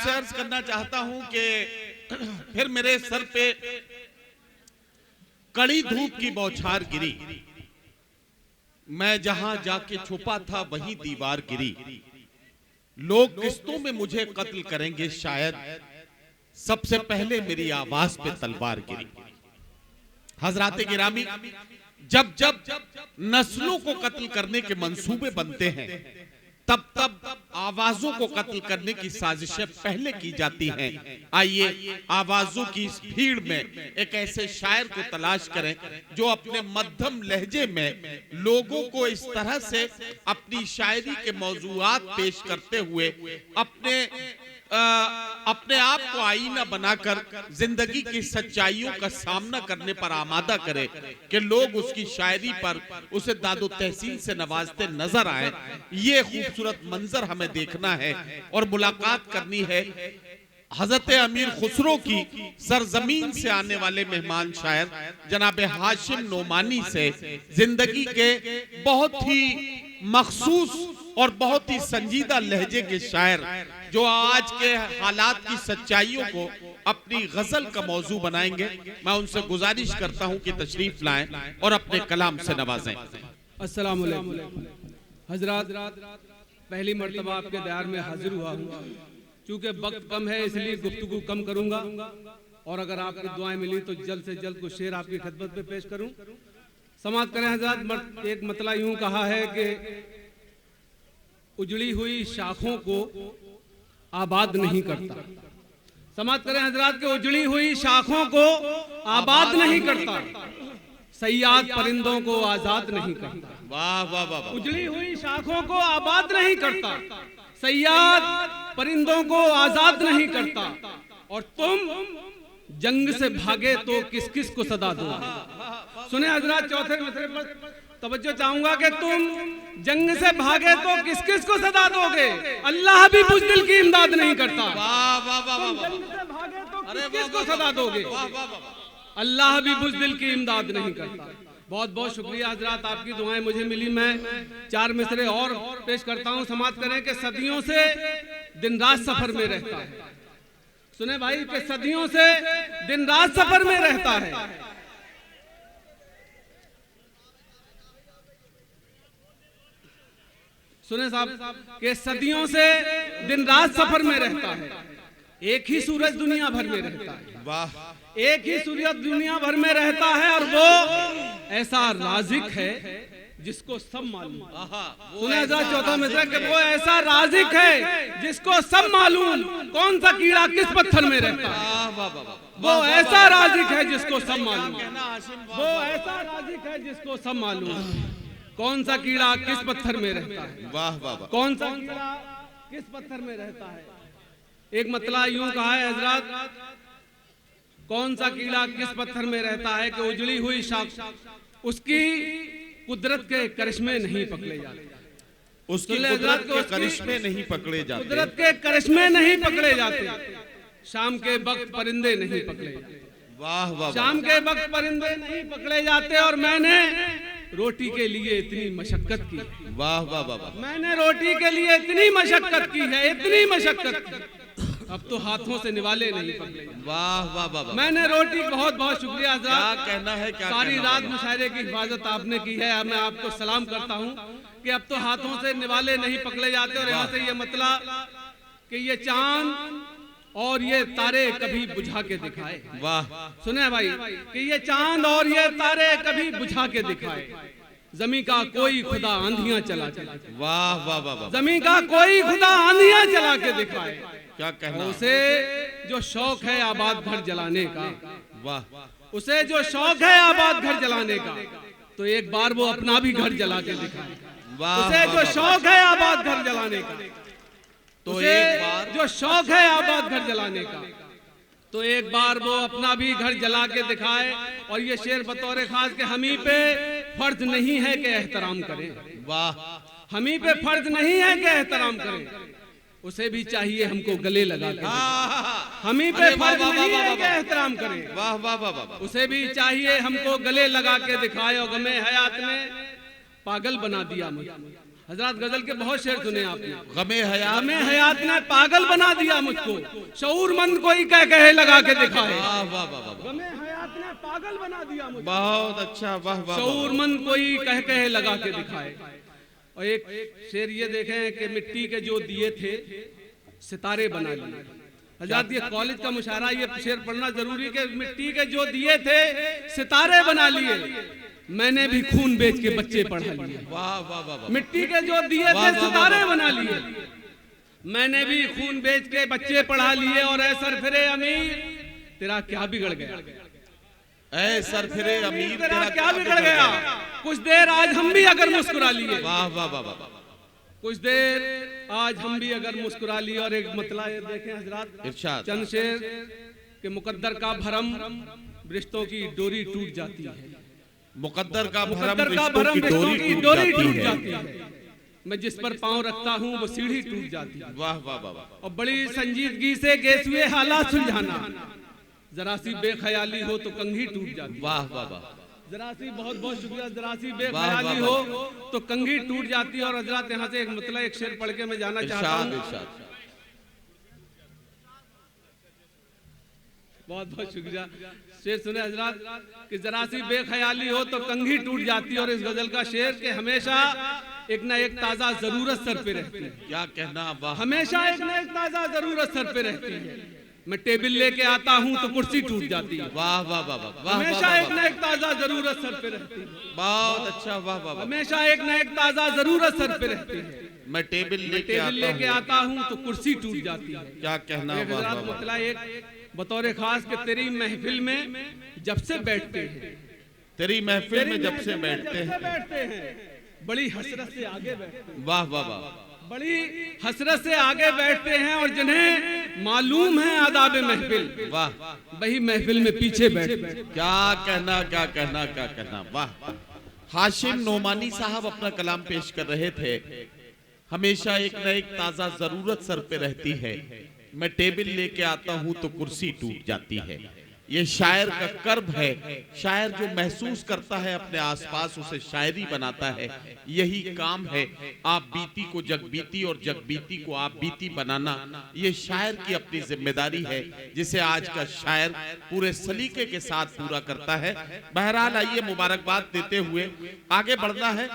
आपसे अर्ज करना चाहता हूं कि फिर मेरे सर पे कड़ी धूप की बौछार गिरी, मैं जहां जाके छुपा था वही दीवार गिरी। लोग किस्तों में मुझे कत्ल करेंगे शायद, सबसे पहले मेरी आवाज पे तलवार गिरी। हजराते गिरामी, जब जब नस्लों को कत्ल करने के मंसूबे बनते हैं, तब तब आवाजों को कत्ल करने की साजिशें पहले की जाती हैं। आइए आवाजों की इस भीड़ में एक ऐसे शायर को तलाश करें जो अपने मध्यम लहजे में लोगों को इस तरह से अपनी शायरी के मौजूआत पेश करते हुए अपने आप को आईना बनाकर जिंदगी की सच्चाइयों का सामना करने पर आमादा करे कि लोग उसकी शायरी पर उसे दादो तहसीन से नवाजते नजर आए। ये खूबसूरत मंजर हमें देखना है और मुलाकात करनी है हजरत अमीर खुसरो की सरजमीन से आने वाले मेहमान शायर जनाब हाशिम नोमानी से, जिंदगी के बहुत ही मखसूस और बहुत ही संजीदा लहजे के शायर जो आज के हालात की सच्चाइयों को अपनी गजल का मौजू बनाएंगे। मैं उनसे गुजारिश करता हूं कि तशरीफ लाएं और अपने कलाम से नवाजें। अस्सलाम वालेकुम हजरात, पहली मर्तबा आपके दयार में हाजिर हुआ हूँ। चूंकि वक्त कम है इसलिए गुफ्तगू कम करूंगा और अगर आपकी दुआएं मिली तो जल्द से जल्द कुछ शेर आपकी खिदमत में पेश करूं। समाअत करें हजरात। एक मतला यूं कहा है कि उजड़ी हुई शाखों को आबाद नहीं करता। समाअत करें हजरात के उजड़ी हुई शाखों को आबाद नहीं करता, सयाद परिंदों को आजाद नहीं करता। वाह वाह वाह। उजड़ी हुई शाखों को आबाद नहीं करता, सयाद परिंदों को आजाद नहीं करता। और तुम जंग से भागे तो किस किस को सदा दोगे। सुने हजरात, चौथे मसले पर तवज्जो चाहूंगा कि तुम जंग से भागे तो किस किस को सदा दोगे। अल्लाह भी बुज़दिल की इमदाद नहीं करता। तुम जंग से भागे तो किस किस को सदा दोगे। अल्लाह भी बुज़दिल की इमदाद नहीं करता। बहुत बहुत शुक्रिया हजरात, आपकी दुआएं मुझे मिली। मैं चार मिसरे और पेश करता हूं। समाअत करें कि सदियों से दिन रात सफर में रहता है। सुने भाई कि सदियों से दिन रात सफर में रहता है। सुने साहब कि सदियों से दिन रात सफर में रहता है। एक ही सूरज दुनिया भर में रहता है। वाह। एक ही सूरज दुनिया भर में रहता है और वो ऐसा राज़िक है जिसको सब मालूम। सुने हजरात, चौथा मिसरा कि वो ऐसा राज़िक है जिसको सब मालूम। कौन सा कीड़ा किस पत्थर में रहता है। वो ऐसा राज़िक है जिसको सब मालूम। वो ऐसा राज़िक है जिसको सब मालूम। कौन सा कीड़ा किस पत्थर में रहता है। वाह वाह। कौन सा कीड़ा किस पत्थर में रहता है। एक मतला यूं कहा है हजरात, कौन सा कीड़ा किस पत्थर में रहता है कि उजड़ी हुई शाख उसकी कुदरत के करिश्मे नहीं पकड़े जाते। उसकी कुदरत के करिश्मे नहीं पकड़े जाते। कुदरत के करिश्मे नहीं पकड़े जाते। शाम के वक्त परिंदे नहीं पकड़े जाते। वाह वाह। शाम के वक्त परिंदे नहीं पकड़े जाते। और मैंने रोटी के लिए इतनी मशक्कत की। वाह वाह वाह। मैंने रोटी के लिए इतनी मशक्कत की है, इतनी मशक्कत की, अब तो हाथों से निवाले नहीं पकड़े। वाह वाह वाह। मैंने रोटी, बहुत बहुत शुक्रिया हज़रात। क्या कहना है, क्या सारी कहना रात है। मुशायरे की हिफाजत आपने की है। मैं आपको सलाम करता हूँ कि अब तो हाथों से निवाले नहीं पकड़े जाते। और यहाँ से ये मतलब कि ये चांद और ये तारे कभी बुझा के दिखाए। वाह। सुने भाई कि ये चांद और ये तारे कभी बुझा के दिखाए। जमी का कोई खुदा आंधियां चला के। वाह वाह वाह। जमी का कोई खुदा आंधियां चला के दिखाए। क्या कहना। उसे जो शौक है आबाद घर जलाने का। वाह। उसे जो शौक है आबाद घर जलाने का, तो एक बार वो अपना भी घर जला के दिखाए। उसे जो शौक है आबाद घर जलाने का, तो एक बार जो शौक है आबाद घर जलाने का, तो एक बार वो अपना भी घर जला के दिखाए। और ये शेर बतौर खास के हमी पे फर्ज नहीं है कि एहतराम करें। वाह। हमी पे फर्ज नहीं है कि एहतराम करें। उसे भी चाहिए हमको गले लगा के। हमी पे फर्ज नहीं है कि एहतराम करें। वाह वाह वाह। उसे भी चाहिए हमको गले लगा के दिखाए। और गमे हयात ने पागल बना दिया मुझे। हजरत गजल के बहुत शेर सुने आपने। गमे हयात हमें हयात ने पागल बना दिया मुझको, शऊरमंद कोई कहे लगा के दिखाए। वाह वाह वाह वाह, हमें हयात ने पागल बना दिया मुझको, बहुत अच्छा, वाह वाह वाह। शऊरमंद कोई कहे लगा के दिखाए। और एक शेर ये देखें कि मिट्टी के जो दिए थे सितारे बना लिए। हजरत ये कॉलेज का मुशायरा, ये शेर पढ़ना जरूरी कि मिट्टी के जो दिए थे सितारे बना लिए, मैंने भी खून बेच के बच्चे पढ़ा लिए। वाह वाह वाह वाह, मिट्टी के जो दिए थे सितारे बना लिए, मैंने भी खून बेच के बच्चे पढ़ा लिए। और ऐ सरफिरे अमीर तेरा क्या बिगड़ गया, ऐ सरफिरे अमीर तेरा क्या बिगड़ गया, कुछ देर आज हम भी अगर मुस्कुरा लिए। वाह वाह वाह वाह, कुछ देर आज हम भी अगर मुस्कुरा लिए। और एक मतला ये देखें हजरत, इरशाद। चंद शेर के मुकद्दर का भरम रिश्तों की डोरी टूट जाती है, मुकद्दर का मुकद्दर का भरम भरम रिश्तों की डोरी टूट है। जाती है। मैं जिस पर पांव रखता हूँ वो सीढ़ी टूट जाती है। वाह वाह वाह वाह, और बड़ी संजीदगी से गेसुए हालात सुलझाना, जरा सी बेख्याली हो तो कंघी टूट जाती है। वाह वाह वाह, जरा सी, बहुत बहुत शुक्रिया, जरा सी वाह, बेख्याली वाह, हो तो कंघी टूट जाती है। और हजरत यहाँ से एक मतलब एक शेर पढ़ के मैं जाना चाहता इरशाद हूँ। इरशाद। बहुत बहुत शुक्रिया। शेर सुने हजरत कि जरा सी बेख्याली हो तो कंघी टूट जाती है। और इस गजल का शेर कि हमेशा एक ना एक ताजा जरूरत सर पे रहती है, क्या कहना, वाह, हमेशा एक ना एक ताजा जरूरत सर पे रहती है। मैं टेबल लेके आता हूँ तो कुर्सी टूट जाती है। वाह वाह वाह वाह वाह, हमेशा एक ना एक ताजा जरूरत सर पे रहती है, बहुत अच्छा, वाह वाह वाह। हमेशा एक ना एक ताजा जरूरत सर पे रहती है। मैं टेबल लेके लेके आता आता हूँ तो कुर्सी टूट जाती है। हूँ, क्या कहना, एक वाह हजरत वाह वाह। मतला एक बतौर खास कि तेरी महफिल में जब से बैठते हैं, तेरी महफिल में जब से बैठते हैं, बैठते हैं बड़ी हसरत से आगे बैठते हैं, वाह वाह वाह, बड़ी हसरत से आगे बैठते हैं। और जिन्हें मालूम है आदाब महफिल, वाह, वही महफिल में पीछे बैठते हैं। क्या कहना, क्या कहना, क्या कहना, वाह। हाशिम नोमानी साहब अपना कलाम पेश कर रहे थे। हमेशा एक न एक ताजा जरूरत सर पे रहती है, मैं टेबल लेके आता हूं तो कुर्सी टूट जाती है। ये शायर का कर्ब है। शायर जो महसूस करता है अपने आसपास उसे शायरी बनाता है। यही काम है आप बीती को जगबीती और जगबीती को आप बीती बनाना। ये शायर की अपनी जिम्मेदारी है जिसे आज का शायर पूरे सलीके के साथ पूरा करता है। बहरहाल आइए मुबारकबाद देते हुए आगे बढ़ना है।